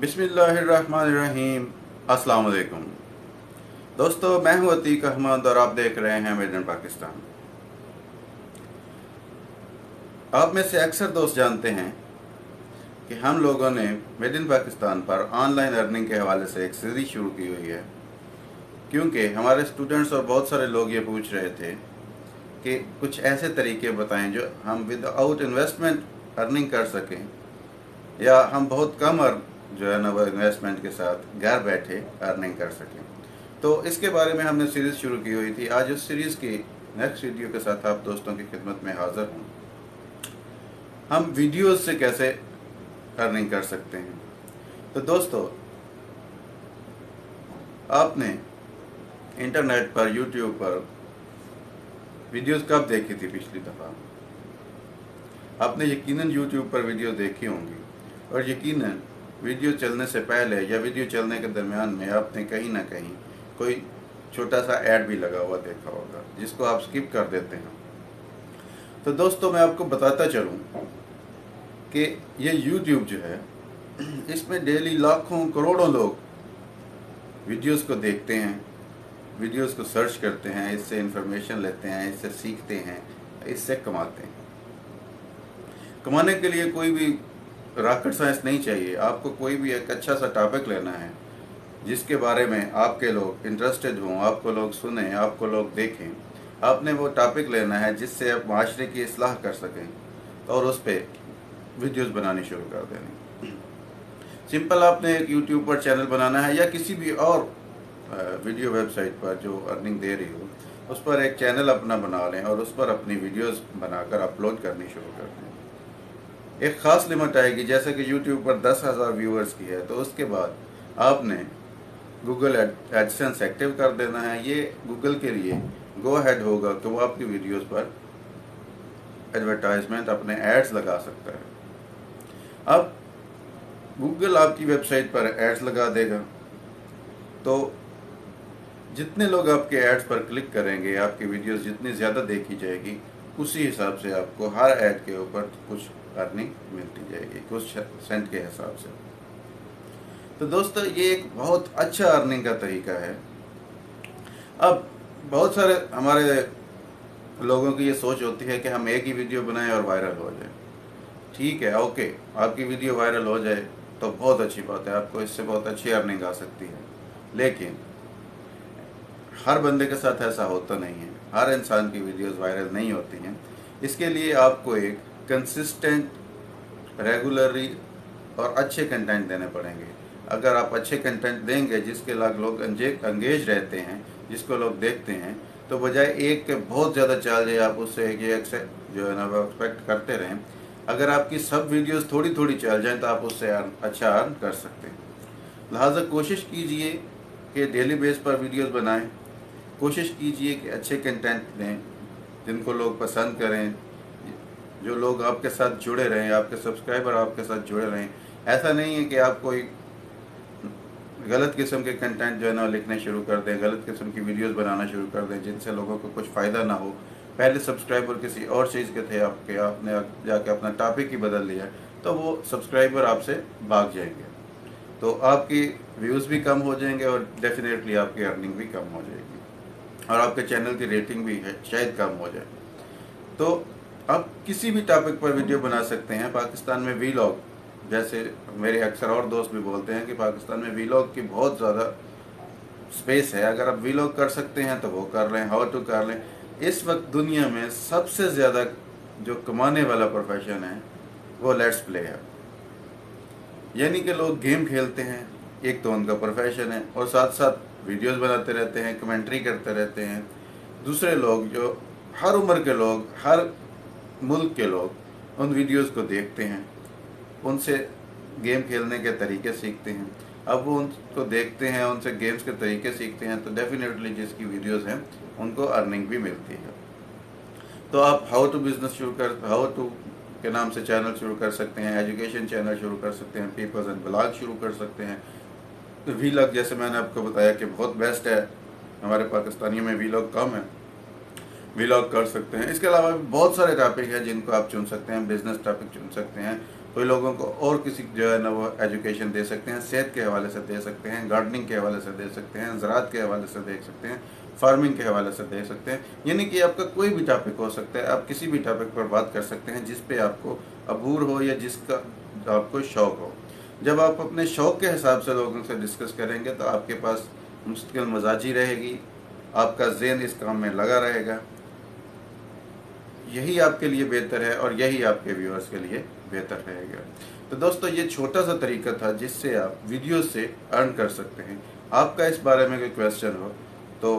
बिस्मिल्लाहिर्रहमानिर्रहीम। अस्सलाम वालेकुम दोस्तों, मैं हूं अतीक अहमद और आप देख रहे हैं मेड इन पाकिस्तान। आप में से अक्सर दोस्त जानते हैं कि हम लोगों ने मेड इन पाकिस्तान पर ऑनलाइन अर्निंग के हवाले से एक सीरीज शुरू की हुई है, क्योंकि हमारे स्टूडेंट्स और बहुत सारे लोग ये पूछ रहे थे कि कुछ ऐसे तरीके बताएं जो हम विदाउट इन्वेस्टमेंट अर्निंग कर सकें, या हम बहुत कम जो है ना वो इन्वेस्टमेंट के साथ घर बैठे अर्निंग कर सकें। तो इसके बारे में हमने सीरीज़ शुरू की हुई थी। आज उस सीरीज़ की नेक्स्ट वीडियो के साथ आप दोस्तों की खिदमत में हाज़िर हूँ। हम वीडियोस से कैसे अर्निंग कर सकते हैं। तो दोस्तों, आपने इंटरनेट पर, यूट्यूब पर वीडियोस कब देखी थी? पिछली दफ़ा आपने यकीनन यूट्यूब पर वीडियो देखी होंगी, और यकीनन वीडियो चलने से पहले या वीडियो चलने के दरमियान में आपने कहीं ना कहीं कोई छोटा सा ऐड भी लगा हुआ देखा होगा, जिसको आप स्किप कर देते हैं। तो दोस्तों, मैं आपको बताता चलूं कि ये यूट्यूब जो है, इसमें डेली लाखों करोड़ों लोग वीडियोस को देखते हैं, वीडियोस को सर्च करते हैं, इससे इंफॉर्मेशन लेते हैं, इससे सीखते हैं, इससे कमाते हैं। कमाने के लिए कोई भी रॉकेट साइंस नहीं चाहिए। आपको कोई भी एक अच्छा सा टॉपिक लेना है जिसके बारे में आपके लोग इंटरेस्टेड हों, आपको लोग सुने, आपको लोग देखें। आपने वो टॉपिक लेना है जिससे आप माशरे की इस्लाह कर सकें, और उस पर वीडियोस बनानी शुरू कर देनी। सिंपल, आपने एक यूट्यूब पर चैनल बनाना है या किसी भी और वीडियो वेबसाइट पर जो अर्निंग दे रही हो, उस पर एक चैनल अपना बना लें और उस पर अपनी वीडियोस बनाकर अपलोड करनी शुरू कर दें। एक ख़ास लिमिट आएगी, जैसे कि यूट्यूब पर 10,000 व्यूअर्स की है, तो उसके बाद आपने गूगल एडसेंस एक्टिव कर देना है। ये गूगल के लिए गो अहेड होगा कि वो आपकी वीडियोस पर एडवर्टाइजमेंट, अपने एड्स लगा सकता है। अब गूगल आपकी वेबसाइट पर एड्स लगा देगा, तो जितने लोग आपके एड्स पर क्लिक करेंगे, आपकी वीडियोस जितनी ज़्यादा देखी जाएगी, उसी हिसाब से आपको हर ऐड के ऊपर कुछ अर्निंग मिलती जाएगी, कुछ सेंट के हिसाब से। तो दोस्तों, ये एक बहुत अच्छा अर्निंग का तरीका है। अब बहुत सारे हमारे लोगों की ये सोच होती है कि हम एक ही वीडियो बनाएं और वायरल हो जाए। ठीक है, ओके, आपकी वीडियो वायरल हो जाए तो बहुत अच्छी बात है, आपको इससे बहुत अच्छी अर्निंग आ सकती है। लेकिन हर बंदे के साथ ऐसा होता नहीं है, हर इंसान की वीडियोस वायरल नहीं होती हैं। इसके लिए आपको एक कंसिस्टेंट, रेगुलरली और अच्छे कंटेंट देने पड़ेंगे। अगर आप अच्छे कंटेंट देंगे जिसके लोग अंगेज रहते हैं, जिसको लोग देखते हैं, तो बजाय एक के बहुत ज़्यादा चल जाए, आप उससे एक से जो है ना वो एक्सपेक्ट करते रहें। अगर आपकी सब वीडियोस थोड़ी थोड़ी चल जाएं तो आप उससे अच्छा अर्न कर सकते हैं। लिहाजा कोशिश कीजिए कि डेली बेस पर वीडियोस बनाएं। कोशिश कीजिए कि अच्छे कंटेंट दें जिनको लोग पसंद करें, जो लोग आपके साथ जुड़े रहें, आपके सब्सक्राइबर आपके साथ जुड़े रहें। ऐसा नहीं है कि आप कोई गलत किस्म के कंटेंट जो है ना लिखने शुरू कर दें, गलत किस्म की वीडियोस बनाना शुरू कर दें जिनसे लोगों को कुछ फ़ायदा ना हो। पहले सब्सक्राइबर किसी और चीज़ के थे आपके, आपने जाके अपना टॉपिक ही बदल लिया, तो वो सब्सक्राइबर आपसे भाग जाएंगे, तो आपकी व्यूज़ भी कम हो जाएंगे और डेफिनेटली आपकी अर्निंग भी कम हो जाएगी, और आपके चैनल की रेटिंग भी है शायद कम हो जाए। तो आप किसी भी टॉपिक पर वीडियो बना सकते हैं। पाकिस्तान में वीलॉग, जैसे मेरे अक्सर और दोस्त भी बोलते हैं कि पाकिस्तान में वीलॉग की बहुत ज़्यादा स्पेस है। अगर आप वीलॉग कर सकते हैं तो वो कर लें, हाउ टू कर लें। इस वक्त दुनिया में सबसे ज़्यादा जो कमाने वाला प्रोफेशन है वो लेट्स प्ले है, यानी कि लोग गेम खेलते हैं, एक तो उनका प्रोफेशन है, और साथ साथ वीडियोस बनाते रहते हैं, कमेंट्री करते रहते हैं। दूसरे लोग, जो हर उम्र के लोग, हर मुल्क के लोग उन वीडियोस को देखते हैं, उनसे गेम खेलने के तरीके सीखते हैं। अब वो उनको देखते हैं, उनसे गेम्स के तरीके सीखते हैं, तो डेफिनेटली जिसकी वीडियोस हैं उनको अर्निंग भी मिलती है। तो आप हाउ टू के नाम से चैनल शुरू कर सकते हैं, एजुकेशन चैनल शुरू कर सकते हैं, पेपर्स एंड ब्लॉग शुरू कर सकते हैं। तो वीलॉग, जैसे मैंने आपको बताया कि बहुत बेस्ट है, हमारे पाकिस्तानियों में वीलॉग कम है, वीलॉग कर सकते हैं। इसके अलावा भी बहुत सारे टॉपिक हैं जिनको आप चुन सकते हैं। बिजनेस टॉपिक चुन सकते हैं, कोई लोगों को और किसी जो है ना वो एजुकेशन दे सकते हैं, सेहत के हवाले से दे सकते हैं, गार्डनिंग के हवाले से दे सकते हैं, ज़राअत के हवाले से दे सकते हैं, फार्मिंग के हवाले से दे सकते हैं। यानी कि आपका कोई भी टॉपिक हो सकता है, आप किसी भी टॉपिक पर बात कर सकते हैं जिस पे आपको अबूर हो या जिसका आपको शौक़ हो। जब आप अपने शौक़ के हिसाब से लोगों से डिस्कस करेंगे तो आपके पास मुस्तकिल मजाजी रहेगी, आपका ज़हन इस काम में लगा रहेगा। यही आपके लिए बेहतर है और यही आपके व्यूअर्स के लिए बेहतर रहेगा। तो दोस्तों, ये छोटा सा तरीका था जिससे आप वीडियो से अर्न कर सकते हैं। आपका इस बारे में कोई क्वेश्चन हो तो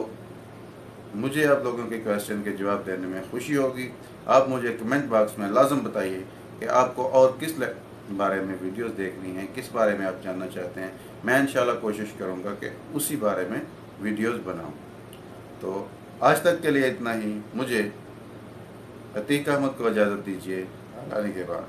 मुझे आप लोगों के क्वेश्चन के जवाब देने में खुशी होगी। आप मुझे कमेंट बॉक्स में लाजम बताइए कि आपको और किस बारे में वीडियोस देखनी है, किस बारे में आप जानना चाहते हैं। मैं इंशाल्लाह कोशिश करूँगा कि उसी बारे में वीडियोस बनाऊँ। तो आज तक के लिए इतना ही। मुझे अतीक अहमद को इजाज़त दीजिए। आने के बाद